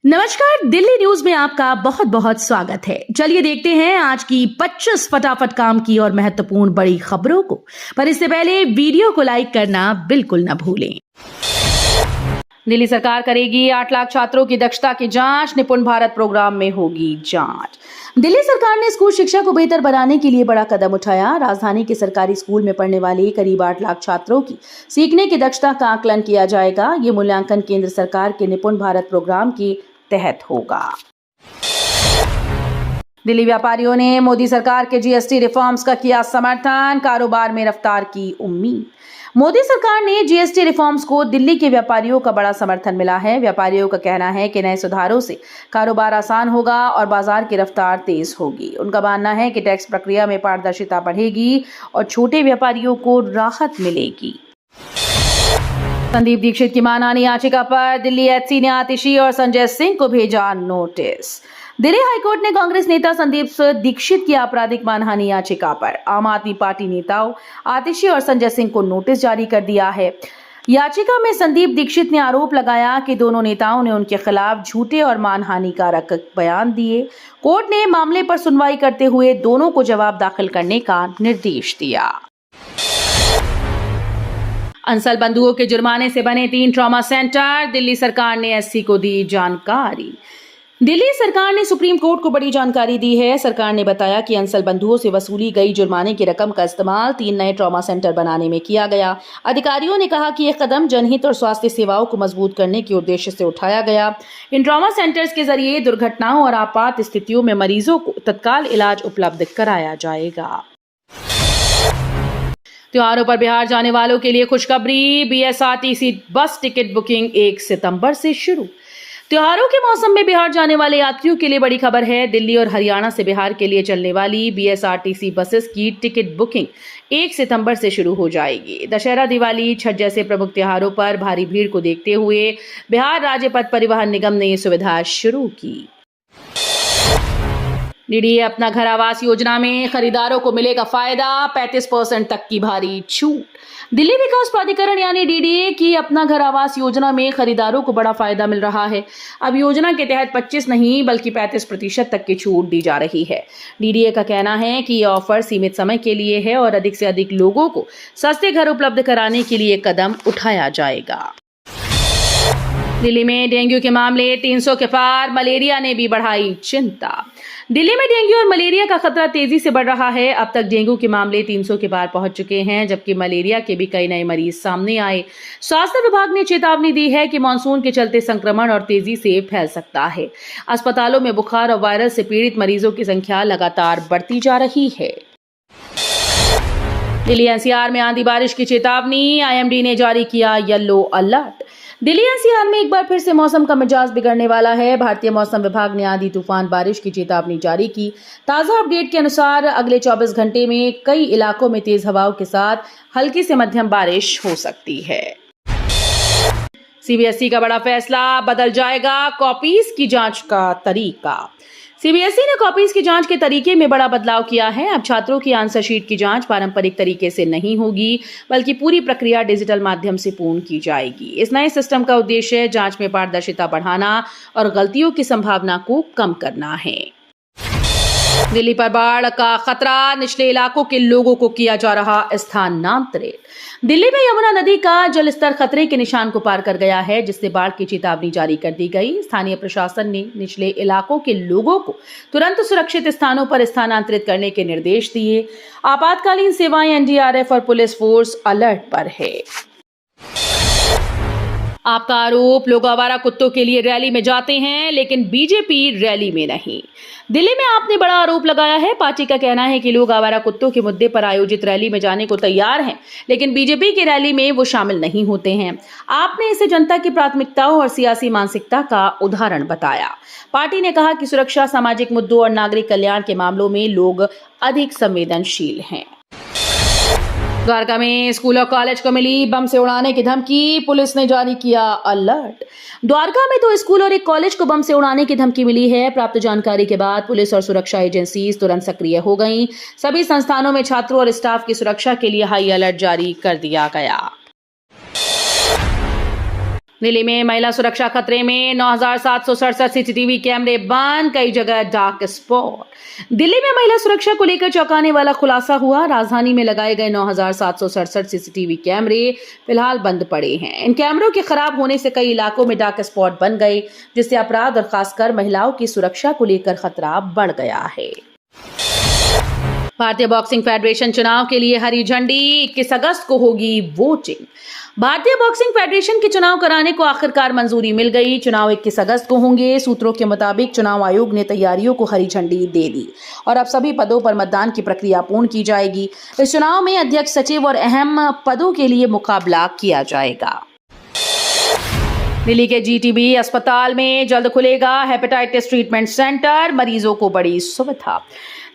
नमस्कार, दिल्ली न्यूज में आपका बहुत बहुत स्वागत है। चलिए देखते हैं आज की 25 फटाफट काम की और महत्वपूर्ण बड़ी खबरों को। पर इससे पहले वीडियो को लाइक करना बिल्कुल न भूलें। दिल्ली सरकार करेगी 8 लाख छात्रों की दक्षता की जांच, निपुण भारत प्रोग्राम में होगी जांच। दिल्ली सरकार ने स्कूल शिक्षा को बेहतर बनाने के लिए बड़ा कदम उठाया। राजधानी के सरकारी स्कूल में पढ़ने वाले करीब 8 लाख छात्रों की सीखने की दक्षता का आकलन किया जाएगा। ये मूल्यांकन केंद्र सरकार के निपुण भारत प्रोग्राम के तहत होगा। दिल्ली व्यापारियों ने मोदी सरकार के जीएसटी रिफॉर्म्स का किया समर्थन, कारोबार में रफ्तार की उम्मीद। मोदी सरकार ने जीएसटी रिफॉर्म्स को दिल्ली के व्यापारियों का बड़ा समर्थन मिला है। व्यापारियों का कहना है कि नए सुधारों से कारोबार आसान होगा और बाजार की रफ्तार तेज होगी। उनका मानना है कि टैक्स प्रक्रिया में पारदर्शिता बढ़ेगी और छोटे व्यापारियों को राहत मिलेगी। संदीप दीक्षित की मानहानि याचिका पर दिल्ली एचसी ने आतिशी और संजय सिंह को भेजा नोटिस। दिल्ली हाईकोर्ट ने कांग्रेस नेता संदीप दीक्षित की आपराधिक मानहानि याचिका पर आम आदमी पार्टी नेताओं आतिशी और संजय सिंह को नोटिस जारी कर दिया है। याचिका में संदीप दीक्षित ने आरोप लगाया कि दोनों नेताओं ने उनके खिलाफ झूठे और मानहानिकारक बयान दिए। कोर्ट ने मामले पर सुनवाई करते हुए दोनों को जवाब दाखिल करने का निर्देश दिया। अंसल बंधुओं के जुर्माने से बने 3 ट्रॉमा सेंटर, दिल्ली सरकार ने एससी को दी जानकारी। दिल्ली सरकार ने सुप्रीम कोर्ट को बड़ी जानकारी दी है। सरकार ने बताया कि अंसल बंधुओं से वसूली गई जुर्माने की रकम का इस्तेमाल 3 नए ट्रॉमा सेंटर बनाने में किया गया। अधिकारियों ने कहा कि यह कदम जनहित और स्वास्थ्य सेवाओं को मजबूत करने के उद्देश्य से उठाया गया। इन ट्रॉमा सेंटर्स के जरिए दुर्घटनाओं और आपात स्थितियों में मरीजों को तत्काल इलाज उपलब्ध कराया जाएगा। त्योहारों पर बिहार जाने वालों के लिए खुशखबरी, बीएसआरटीसी बस टिकट बुकिंग 1 सितंबर से शुरू। त्योहारों के मौसम में बिहार जाने वाले यात्रियों के लिए बड़ी खबर है। दिल्ली और हरियाणा से बिहार के लिए चलने वाली बीएसआरटीसी बसेस की टिकट बुकिंग 1 सितंबर से शुरू हो जाएगी। दशहरा, दिवाली, छठ जैसे प्रमुख त्योहारों पर भारी भीड़ को देखते हुए बिहार राज्य पथ परिवहन निगम ने ये सुविधा शुरू की। डीडीए अपना घर आवास योजना में खरीदारों को मिलेगा फायदा, 35% तक की भारी छूट। दिल्ली विकास प्राधिकरण यानी डीडीए की अपना घर आवास योजना में खरीदारों को बड़ा फायदा मिल रहा है। अब योजना के तहत 25 नहीं बल्कि 35% तक की छूट दी जा रही है। डीडीए का कहना है कि यह ऑफर सीमित समय के लिए है और अधिक से अधिक लोगों को सस्ते घर उपलब्ध कराने के लिए कदम उठाया जाएगा। दिल्ली में डेंगू के मामले 300 के पार, मलेरिया ने भी बढ़ाई चिंता। दिल्ली में डेंगू और मलेरिया का खतरा तेजी से बढ़ रहा है। अब तक डेंगू के मामले 300 के पार पहुंच चुके हैं, जबकि मलेरिया के भी कई नए मरीज सामने आए। स्वास्थ्य विभाग ने चेतावनी दी है कि मानसून के चलते संक्रमण और तेजी से फैल सकता है। अस्पतालों में बुखार और वायरस से पीड़ित मरीजों की संख्या लगातार बढ़ती जा रही है। दिल्ली एनसीआर में आंधी बारिश की चेतावनी, आईएमडी ने जारी किया येलो अलर्ट। दिल्ली एनसीआर में एक बार फिर से मौसम का मिजाज बिगड़ने वाला है। भारतीय मौसम विभाग ने आंधी तूफान बारिश की चेतावनी जारी की। ताजा अपडेट के अनुसार अगले 24 घंटे में कई इलाकों में तेज हवाओं के साथ हल्की से मध्यम बारिश हो सकती है। सीबीएसई का बड़ा फैसला, बदल जाएगा कॉपीज की जांच का तरीका। सीबीएसई ने कॉपीज की जांच के तरीके में बड़ा बदलाव किया है। अब छात्रों की आंसर शीट की जांच पारंपरिक तरीके से नहीं होगी, बल्कि पूरी प्रक्रिया डिजिटल माध्यम से पूर्ण की जाएगी। इस नए सिस्टम का उद्देश्य जांच में पारदर्शिता बढ़ाना और गलतियों की संभावना को कम करना है। दिल्ली पर बाढ़ का खतरा, निचले इलाकों के लोगों को किया जा रहा स्थानांतरित। दिल्ली में यमुना नदी का जलस्तर खतरे के निशान को पार कर गया है, जिससे बाढ़ की चेतावनी जारी कर दी गई। स्थानीय प्रशासन ने निचले इलाकों के लोगों को तुरंत सुरक्षित स्थानों पर स्थानांतरित करने के निर्देश दिए। आपातकालीन सेवाएं, एनडीआरएफ और पुलिस फोर्स अलर्ट पर है। आपका आरोप, लोग आवारा कुत्तों के लिए रैली में जाते हैं लेकिन बीजेपी रैली में नहीं। दिल्ली में आपने बड़ा आरोप लगाया है। पार्टी का कहना है कि लोग आवारा कुत्तों के मुद्दे पर आयोजित रैली में जाने को तैयार हैं, लेकिन बीजेपी की रैली में वो शामिल नहीं होते हैं। आपने इसे जनता की प्राथमिकताओं और सियासी मानसिकता का उदाहरण बताया। पार्टी ने कहा कि सुरक्षा, सामाजिक मुद्दों और नागरिक कल्याण के मामलों में लोग अधिक संवेदनशील हैं। द्वारका में स्कूल और कॉलेज को मिली बम से उड़ाने की धमकी, पुलिस ने जारी किया अलर्ट। द्वारका में 2 स्कूल और एक कॉलेज को बम से उड़ाने की धमकी मिली है। प्राप्त जानकारी के बाद पुलिस और सुरक्षा एजेंसी तुरंत सक्रिय हो गईं। सभी संस्थानों में छात्रों और स्टाफ की सुरक्षा के लिए हाई अलर्ट जारी कर दिया गया। दिल्ली में महिला सुरक्षा खतरे में 9,767 सीसीटीवी कैमरे बंद, कई जगह डार्क स्पॉट। दिल्ली में महिला सुरक्षा को लेकर चौंकाने वाला खुलासा हुआ। राजधानी में लगाए गए 9,767 सीसीटीवी कैमरे फिलहाल बंद पड़े हैं। इन कैमरों के खराब होने से कई इलाकों में डार्क स्पॉट बन गए, जिससे अपराध और खासकर महिलाओं की सुरक्षा को लेकर खतरा बढ़ गया है। भारतीय बॉक्सिंग फेडरेशन चुनाव के लिए हरी झंडी, 21 अगस्त को होगी वोटिंग। भारतीय बॉक्सिंग फेडरेशन के चुनाव कराने को आखिरकार मंजूरी मिल गई। चुनाव 21 अगस्त को होंगे। सूत्रों के मुताबिक चुनाव आयोग ने तैयारियों को हरी झंडी दे दी और अब सभी पदों पर मतदान की प्रक्रिया पूर्ण की जाएगी। इस चुनाव में अध्यक्ष, सचिव और अहम पदों के लिए मुकाबला किया जाएगा। दिल्ली के जीटीबी अस्पताल में जल्द खुलेगा हेपेटाइटिस ट्रीटमेंट सेंटर, मरीजों को बड़ी सुविधा।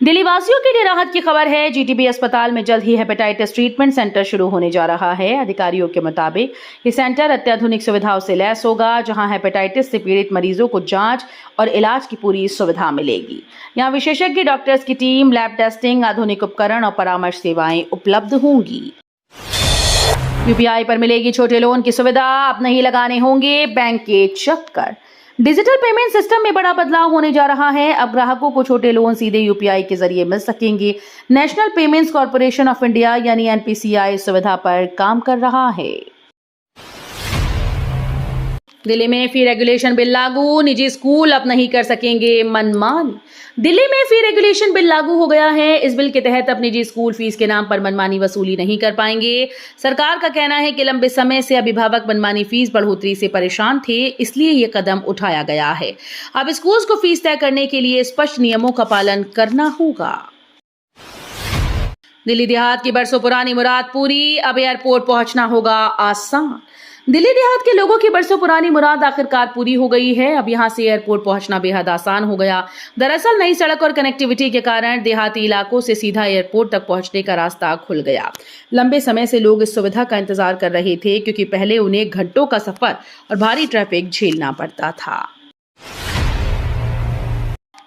दिल्ली वासियों के लिए राहत की खबर है। जीटीबी अस्पताल में जल्द ही हेपेटाइटिस ट्रीटमेंट सेंटर शुरू होने जा रहा है। अधिकारियों के मुताबिक ये सेंटर अत्याधुनिक सुविधाओं से लैस होगा, जहां हेपेटाइटिस से पीड़ित मरीजों को जांच और इलाज की पूरी सुविधा मिलेगी। यहां विशेषज्ञ डॉक्टर्स की टीम, लैब टेस्टिंग, आधुनिक उपकरण और परामर्श सेवाएं उपलब्ध होंगी। यूपीआई पर मिलेगी छोटे लोन की सुविधा, अब नहीं लगाने होंगे बैंक के चक्कर। डिजिटल पेमेंट सिस्टम में बड़ा बदलाव होने जा रहा है। अब ग्राहकों को छोटे लोन सीधे यूपीआई के जरिए मिल सकेंगे। National payments corporation of India यानी एनपीसीआई इस सुविधा पर काम कर रहा है। दिल्ली में फी रेगुलेशन बिल लागू, निजी स्कूल अब नहीं कर सकेंगे मनमानी। दिल्ली में फी रेगुलेशन बिल लागू हो गया है। इस बिल के तहत अब निजी स्कूल फीस के नाम पर मनमानी वसूली नहीं कर पाएंगे। सरकार का कहना है कि लंबे समय से अभिभावक मनमानी फीस बढ़ोतरी से परेशान थे, इसलिए ये कदम उठाया गया है। अब स्कूल्स को फीस तय करने के लिए स्पष्ट नियमों का पालन करना होगा। दिल्ली देहात की बरसों पुरानी मुराद पूरी, अब एयरपोर्ट पहुंचना होगा आसान। दिल्ली देहात के लोगों की बरसों पुरानी मुराद आखिरकार पूरी हो गई है। अब यहां से एयरपोर्ट पहुंचना बेहद आसान हो गया। दरअसल नई सड़क और कनेक्टिविटी के कारण देहाती इलाकों से सीधा एयरपोर्ट तक पहुंचने का रास्ता खुल गया। लंबे समय से लोग इस सुविधा का इंतजार कर रहे थे, क्योंकि पहले उन्हें घंटों का सफर और भारी ट्रैफिक झेलना पड़ता था।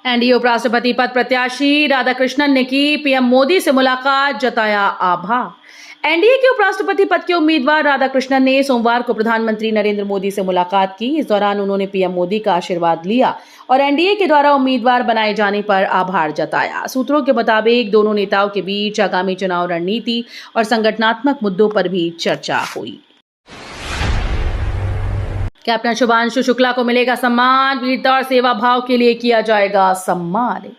एनडीए उपराष्ट्रपति पद प्रत्याशी राधाकृष्णन ने की पीएम मोदी से मुलाकात, जताया आभार। एनडीए के उपराष्ट्रपति पद के उम्मीदवार राधाकृष्णन ने सोमवार को प्रधानमंत्री नरेंद्र मोदी से मुलाकात की। इस दौरान उन्होंने पीएम मोदी का आशीर्वाद लिया और एनडीए के द्वारा उम्मीदवार बनाए जाने पर आभार जताया। सूत्रों के मुताबिक दोनों नेताओं के बीच आगामी चुनाव रणनीति और संगठनात्मक मुद्दों पर भी चर्चा हुई। कैप्टन शुभांशु शुक्ला को मिलेगा सम्मान, वीरता और सेवा भाव के लिए किया जाएगा सम्मान।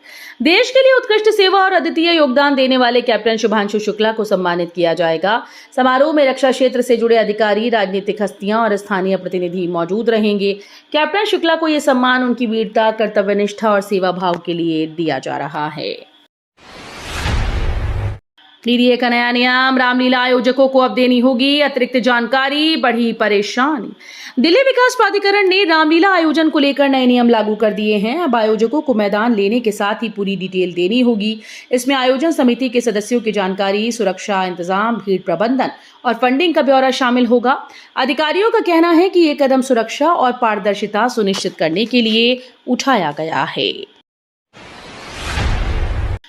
देश के लिए उत्कृष्ट सेवा और अद्वितीय योगदान देने वाले कैप्टन शुभांशु शुक्ला को सम्मानित किया जाएगा। समारोह में रक्षा क्षेत्र से जुड़े अधिकारी, राजनीतिक हस्तियां और स्थानीय प्रतिनिधि मौजूद रहेंगे। कैप्टन शुक्ला को यह सम्मान उनकी वीरता, कर्तव्यनिष्ठा और सेवा भाव के लिए दिया जा रहा है। डीडीए का नया नियम, रामलीला आयोजकों को अब देनी होगी अतिरिक्त जानकारी, बढ़ी परेशानी। दिल्ली विकास प्राधिकरण ने रामलीला आयोजन को लेकर नए नियम लागू कर दिए हैं। अब आयोजकों को मैदान लेने के साथ ही पूरी डिटेल देनी होगी। इसमें आयोजन समिति के सदस्यों की जानकारी, सुरक्षा इंतजाम, भीड़ प्रबंधन और फंडिंग का ब्यौरा शामिल होगा। अधिकारियों का कहना है कि ये कदम सुरक्षा और पारदर्शिता सुनिश्चित करने के लिए उठाया गया है।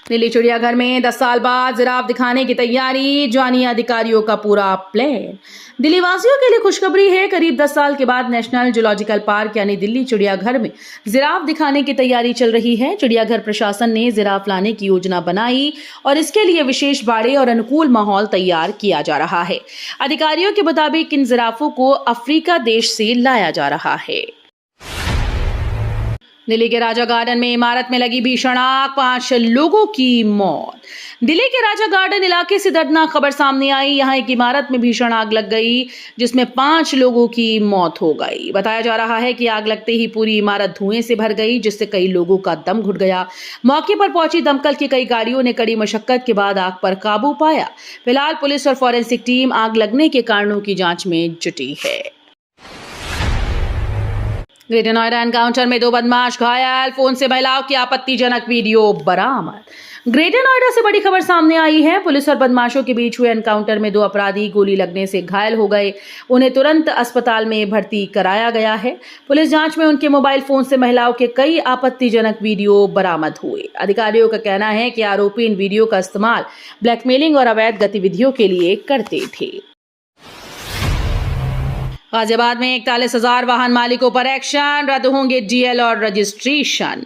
दिल्ली चिड़ियाघर में 10 साल बाद जिराफ दिखाने की तैयारी, जानिए अधिकारियों का पूरा प्लान। दिल्ली वासियों के लिए खुशखबरी है। करीब 10 साल के बाद नेशनल जूलॉजिकल पार्क यानी दिल्ली चिड़ियाघर में जिराफ दिखाने की तैयारी चल रही है। चिड़ियाघर प्रशासन ने जिराफ लाने की योजना बनाई और इसके लिए विशेष बाड़े और अनुकूल माहौल तैयार किया जा रहा है। अधिकारियों के मुताबिक इन जिराफों को अफ्रीका देश से लाया जा रहा है। दिल्ली के राजा गार्डन में इमारत में लगी भीषण आग, 5 लोगों की मौत। दिल्ली के राजा गार्डन इलाके से दर्दनाक खबर सामने आई। यहां एक इमारत में भीषण आग लग गई, जिसमें 5 लोगों की मौत हो गई। बताया जा रहा है कि आग लगते ही पूरी इमारत धुएं से भर गई, जिससे कई लोगों का दम घुट गया। मौके पर पहुंची दमकल की कई गाड़ियों ने कड़ी मशक्कत के बाद आग पर काबू पाया। फिलहाल पुलिस और फॉरेंसिक टीम आग लगने के कारणों की जांच में जुटी है। ग्रेटर नोएडा एनकाउंटर में 2 बदमाश घायल, फोन से महिलाओं की आपत्तिजनक वीडियो बरामद। ग्रेटर नोएडा से बड़ी खबर सामने आई है। पुलिस और बदमाशों के बीच हुए एनकाउंटर में 2 अपराधी गोली लगने से घायल हो गए। उन्हें तुरंत अस्पताल में भर्ती कराया गया है। पुलिस जांच में उनके मोबाइल फोन से महिलाओं के कई आपत्तिजनक वीडियो बरामद हुए। अधिकारियों का कहना है कि आरोपी इन वीडियो का इस्तेमाल ब्लैकमेलिंग और अवैध गतिविधियों के लिए करते थे। गाजियाबाद में 41,000 वाहन मालिकों पर एक्शन, रद्द होंगे डीएल और रजिस्ट्रेशन।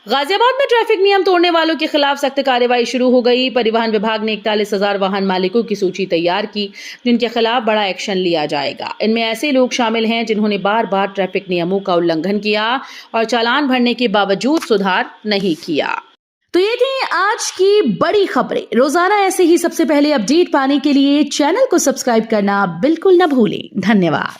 गाजियाबाद में ट्रैफिक नियम तोड़ने वालों के खिलाफ सख्त कार्रवाई शुरू हो गई। परिवहन विभाग ने 41,000 वाहन मालिकों की सूची तैयार की, जिनके खिलाफ बड़ा एक्शन लिया जाएगा। इनमें ऐसे लोग शामिल हैं जिन्होंने बार बार ट्रैफिक नियमों का उल्लंघन किया और चालान भरने के बावजूद सुधार नहीं किया। तो ये थी आज की बड़ी खबरें। रोजाना ऐसे ही सबसे पहले अपडेट पाने के लिए चैनल को सब्सक्राइब करना बिल्कुल न भूलें। धन्यवाद।